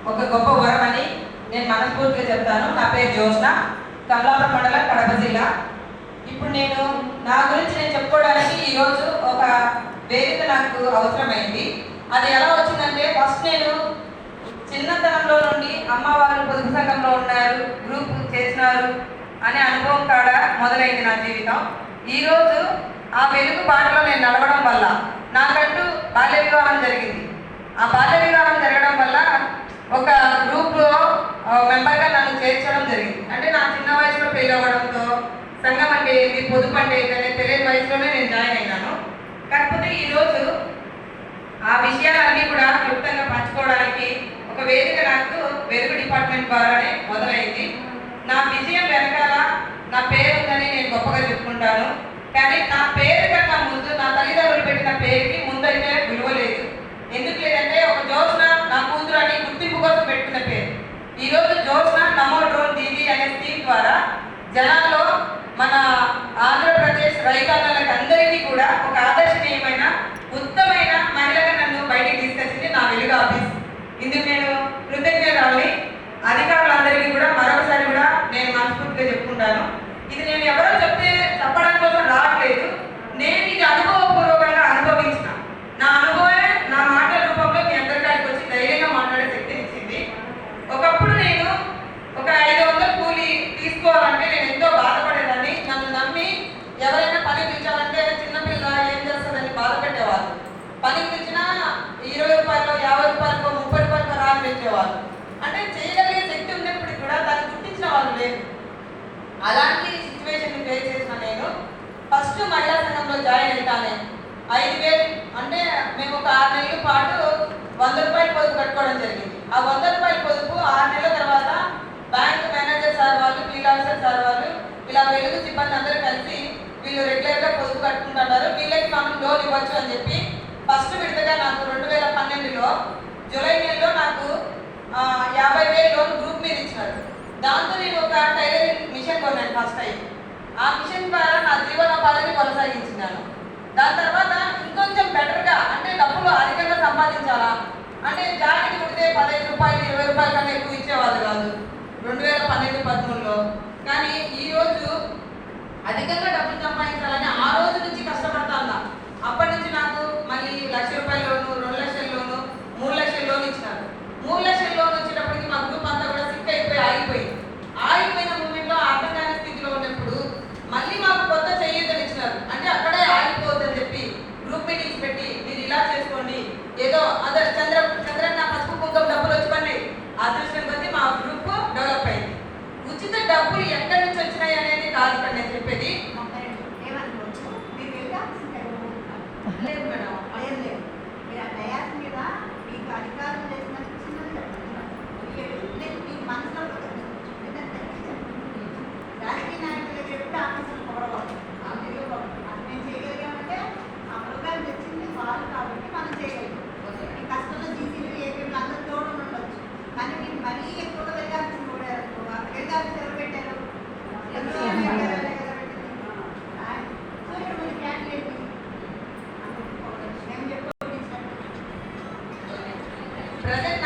ఒక గొప్ప వరం అని నేను మనస్ఫూర్తిగా చెప్తాను. నా పేరు జ్యోత్స్న, కమలాపురం మండలం, కడప జిల్లా. ఇప్పుడు నేను నా గురించి నేను చెప్పుకోవడానికి ఈరోజు ఒక వేదిక నాకు అవసరమైంది. అది ఎలా వచ్చిందంటే, ఫస్ట్ నేను చిన్నతనంలో నుండి అమ్మవారు పొదుపు సంఘంలో ఉన్నారు, గ్రూప్ చేసినారు అనే అనుభవం కాడ మొదలైంది నా జీవితం. ఈరోజు ఆ వెలుగు బాటలో నేను నడవడం వల్ల నాకంటూ బాల్య వివాహం జరిగింది. ఆ బాల్య వివాహం జరగడం వల్ల ఒక గ్రూప్లో మెంబర్గా నన్ను చేర్చడం జరిగింది. అంటే నా చిన్న వయసులో పెళ్ళి అవ్వడంతో సంఘం అంటే ఏంటి, పొదుపు అంటే ఏంటనే తెలియని వయసులోనే నేను జాయిన్ అయినాను. కాకపోతే ఈరోజు ఆ విషయాలన్నీ కూడా క్లుప్తంగా పంచుకోవడానికి ఒక వేదిక నాకు వెలుగు డిపార్ట్మెంట్ ద్వారానే మొదలైంది. నా విజయం వెనకాల నా పేరు ఉందని నేను గొప్పగా చెప్పుకుంటాను. కానీ నా పేరు కన్నా ముందు నా తల్లిదండ్రులు పెట్టిన పేరుకి ముందైతే విలువ లేదు. ఎందుకు లేదంటే, ఒక జ్యోత్స్న నా కూతురు అని గుర్తింపు కోసం పెట్టుకున్న పేరు. ఈరోజు జ్యోత్స్న నమో డ్రోన్ దీది అనే స్కీమ్ ద్వారా జనాల్లో మన ఆంధ్రప్రదేశ్ రైతన్నలకు అందరికీ కూడా ఒక ఆదర్శనీయమైన ఉత్తమైన మహిళగా నన్ను బయటికి తీసుకొచ్చింది నా వెలుగు ఆఫీస్. ఇందుకు నేను కృతజ్ఞతలని అధికారులందరికీ కూడా మరొకసారి కూడా నేను మనస్ఫూర్తిగా చెప్పుకుంటాను. ఇది నేను ఎవరో చెప్పడం కోసం రావట్లేదు. నేను ఇది అనుభవపూర్వకంగా అనుభవించిన నా అనుభవమే నా మాటల రూపంలో మీ అందరికాడికి వచ్చి ధైర్యంగా మాట్లాడే శక్తిని ఇచ్చింది. ఒకప్పుడు నేను ఒక 500 కూలి తీసుకోవాలంటే నేను ఎంతో బాధపడేదాన్ని. నన్ను నమ్మి ఎవరైనా పని పిలిచాలంటే చిన్నపిల్ల ఏం చేస్తుందని బాధ పెట్టేవాళ్ళు. పని పిలిచినా 20 రూపాయలు, 50 రూపాయలు, 30 రూపాయలు రాని పెట్టేవాళ్ళు. అంటే చేయగలిగే శక్తి ఉన్నప్పటికీ కూడా దాన్ని గుర్తించిన వాళ్ళు లేదు. అలాంటి సిచ్యువేషన్ ఫేస్ చేసిన నేను ఫస్ట్ మహిళా సంఘంలో జాయిన్ అవుతానే 5,000 అంటే మేము ఒక 6 నెలల పాటు 100 రూపాయలు పొదుపు కట్టుకోవడం జరిగింది. ఆ 100 రూపాయల పొదుపు 6 నెలల తర్వాత బ్యాంక్ మేనేజర్ సార్ వాళ్ళు, ఫీల్డ్ ఆఫీసర్ సార్ వాళ్ళు, ఇలా వెలుగు సిబ్బంది అందరూ కలిసి వీళ్ళు రెగ్యులర్గా పొదుపు కట్టుకుంటున్నారు, వీళ్ళకి మనం లోన్ ఇవ్వచ్చు అని చెప్పి ఫస్ట్ విడతగా నాకు 2012లో జూలై నెలలో నాకు 50,000 లోన్ గ్రూప్ మీద ఇచ్చినారు. దాంతో నేను ఒక టైలరింగ్ మిషన్ కొన్నాను ఫస్ట్ టైం. ఆ మిషన్ ద్వారా నా జీవనోపాధిని కొనసాగించినాను. దాని తర్వాత ఇంకొంచెం బెటర్గా, అంటే డబ్బులు అధికంగా సంపాదించాలా అంటే జాకెట్ కుడితే 15 రూపాయలు, 20 రూపాయల కన్నా ఎక్కువ ఇచ్చేవాళ్ళు కాదు 2012-13లో. కానీ ఈరోజు అధికంగా డబ్బులు సంపాదించాలని ఆ రోజు నుంచి కష్టపడతాను. అప్పటి నుంచి నాకు మళ్ళీ 1,00,000 రూపాయల లోను, 2 లక్షల లోను, 3 లక్షల లోన్ ఇచ్చినారు. 3 లక్షల లోన్ వచ్చేటప్పటికి మా గ్రూప్ అంతా కూడా సిక్ అయిపోయి ఆగిపోయింది. ఆగిపోయిన మూమెంట్లో అర్థం కాని స్థితిలో ఉన్నప్పుడు మళ్ళీ మాకు కొత్త చేయూతలు ఇచ్చినారు. అంటే అక్కడే ఆగిపోవద్దని చెప్పి గ్రూప్ మీటింగ్స్ పెట్టి మీరు ఇలా చేసుకోండి, ఏదో అదర్ చంద్రన్న పసుపు కుంకుమ డబ్బులు వచ్చిపోండి. అదృష్టం కొద్దీ మా గ్రూప్ డెవలప్ అయింది. ఉచిత డబ్బులు ఎక్కడి నుంచి వచ్చినాయి అనేది కాదు ఇక్కడ నేను చెప్పేది. లేదు మేడం, లేదు లేదు, మీరు ఆ డయాస్ మీద మీకు అధికారం చేసినందుకు మీకు మనసులో రాజకీయ నాయకులు ఎప్పుడు ఆఫీసులు పొగడవాలి, మేము చేయగలిగామంటే ఆ ప్రోగ్రాం తెచ్చింది వాళ్ళు కాబట్టి మనం చేయగలిగాం. ఈ కష్టంలో జీసీలు, ఏపీలు అందరూ తోడు ఉండొచ్చు, కానీ మీరు మరీ ఎక్కువగా వెళ్ళాల్సింది కూడా వెళ్ళాల్సి ఎవరు పెట్టారు, సో ఇప్పుడు మీరు క్యాండిడేట్ ప్రజెంట్